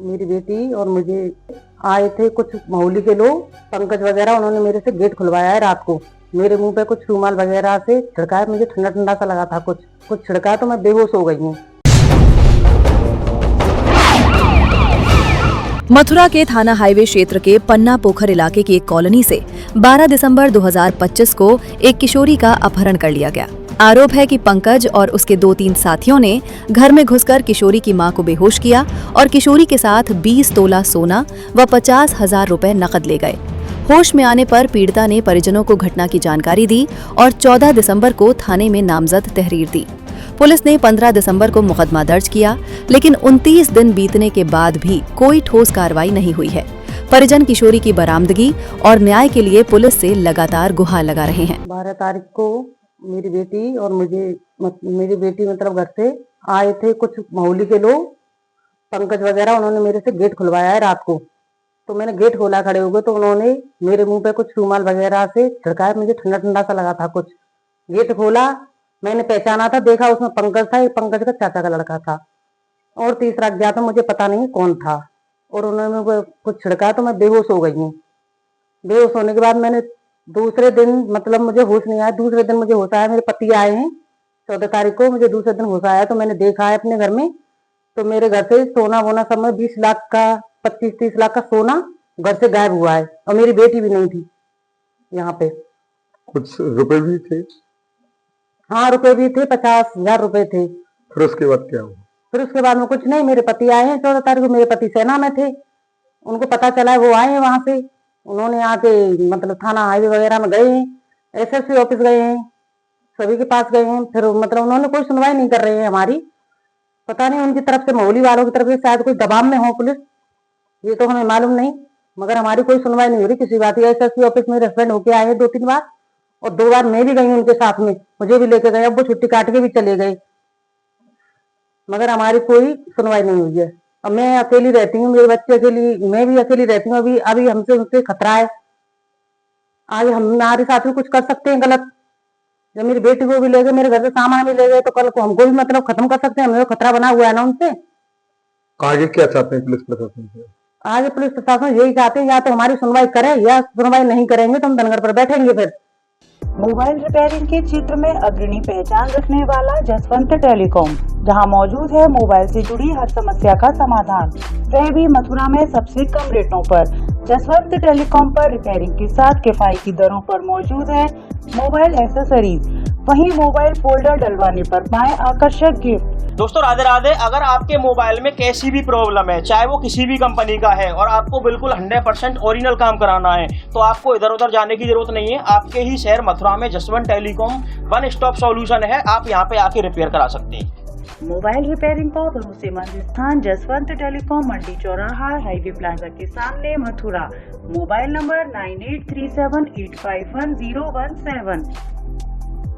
मेरी बेटी और मुझे आए थे कुछ मोहल्ले के लोग, पंकज वगैरह, उन्होंने मेरे से गेट खुलवाया है रात को। मेरे मुंह पे कुछ रूमाल वगैरह से छिड़काया, मुझे ठंडा ठंडा सा लगा था, कुछ छिड़काया तो मैं बेहोश हो गई हूँ। मथुरा के थाना हाईवे क्षेत्र के पन्ना पोखर इलाके की एक कॉलोनी से 12 दिसंबर 2025 को एक किशोरी का अपहरण कर लिया गया। आरोप है कि पंकज और उसके 2-3 साथियों ने घर में घुसकर किशोरी की मां को बेहोश किया और किशोरी के साथ 20 तोला सोना व 50,000 रुपए नकद ले गए। होश में आने पर पीड़िता ने परिजनों को घटना की जानकारी दी और 14 दिसंबर को थाने में नामजद तहरीर दी। पुलिस ने 15 दिसंबर को मुकदमा दर्ज किया, लेकिन 29 दिन बीतने के बाद भी कोई ठोस कार्रवाई नहीं हुई है। परिजन किशोरी की बरामदगी और न्याय के लिए पुलिस से लगातार गुहार लगा रहे हैं। 12 तारीख को मेरी बेटी और मेरी बेटी मतलब घर से आए थे कुछ मोहल्ले के लोग, पंकज वगैरह, उन्होंने मेरे से गेट खुलवाया है रात को। तो मैंने गेट खोला, खड़े हो गए तो उन्होंने मेरे मुंह पे कुछ रूमाल वगैरह से छिड़काया, मुझे ठंडा ठंडा सा लगा था कुछ। गेट खोला, मैंने पहचाना था, देखा उसमें पंकज था, एक पंकज का चाचा का लड़का था और तीसरा गया था, मुझे पता नहीं कौन था। और उन्होंने कुछ छिड़का तो मैं बेहोश हो गई हूँ। बेहोश होने के बाद मैंने दूसरे दिन मतलब मुझे होश नहीं आया, दूसरे दिन मुझे होश आया, मेरे पति आए हैं 14 तारीख को, मुझे दूसरे दिन होश आया तो मैंने देखा है अपने घर में, तो मेरे घर से सोना वोना सब में 20 लाख का 25-30 लाख का सोना घर से गायब हुआ है और मेरी बेटी भी नहीं थी यहाँ पे। कुछ रुपए भी थे? हाँ, रुपए भी थे, 50,000 रुपए थे। फिर उसके बाद क्या हुआ? फिर उसके बाद में कुछ नहीं, मेरे पति आए हैं 14 तारीख को, मेरे पति सेना में थे, उनको पता चला है, वो आए हैं वहां से, उन्होंने आके मतलब थाना हाईवे वगैरह में गए हैं, एसएसपी ऑफिस गए हैं, सभी के पास गए हैं, फिर मतलब उन्होंने कोई सुनवाई नहीं कर रहे हैं हमारी। पता नहीं उनकी तरफ से, मोहल्ले वालों की तरफ से शायद कोई दबाव में हो पुलिस, ये तो हमें मालूम नहीं, मगर हमारी कोई सुनवाई नहीं हो रही किसी बात की। एसएसपी ऑफिस में हस्बैंड होके आए हैं 2-3 बार और 2 बार मैं भी गई उनके साथ में, मुझे भी लेके गए, अब वो छुट्टी काट के भी चले गए, मगर हमारी कोई सुनवाई नहीं हुई है। अब मैं अकेली रहती हूँ, मेरे बच्चे अकेली, मैं भी अकेली रहती हूँ, अभी हमसे उनसे खतरा है, आज हमारे साथ भी कुछ कर सकते हैं गलत। जब मेरी बेटी को भी ले गए, मेरे घर से सामान भी ले गए, तो कल को हमको भी मतलब खत्म कर सकते हैं, हमें खतरा बना हुआ है ना उनसे। आगे क्या चाहते हैं पुलिस प्रशासन से? आगे पुलिस प्रशासन यही चाहते हैं, या तो हमारी सुनवाई करे, या सुनवाई नहीं करेंगे तो हम धनगर पर बैठेंगे। फिर मोबाइल रिपेयरिंग के क्षेत्र में अग्रणी पहचान रखने वाला जसवंत टेलीकॉम, जहां मौजूद है मोबाइल से जुड़ी हर समस्या का समाधान, वह भी मथुरा में सबसे कम रेटों पर। जसवंत टेलीकॉम पर रिपेयरिंग के साथ किफायती दरों पर मौजूद है मोबाइल एक्सेसरीज, वहीं मोबाइल फोल्डर डलवाने पर पाएं आकर्षक गिफ्ट। दोस्तों राधे राधे। अगर आपके मोबाइल में कैसी भी प्रॉब्लम है, चाहे वो किसी भी कंपनी का है, और आपको बिल्कुल 100% ओरिजिनल काम कराना है, तो आपको इधर उधर जाने की जरूरत नहीं है। आपके ही शहर मथुरा में Jaswant telecom one stop solution है, आप यहाँ पे आके रिपेयर करा सकते हैं। मोबाइल रिपेयरिंग का भरोसेमंद स्थान जसवंत टेलीकॉम, मंडी चौराहा, हाईवे प्लाजा के सामने, मथुरा। Mobile number 9837851017।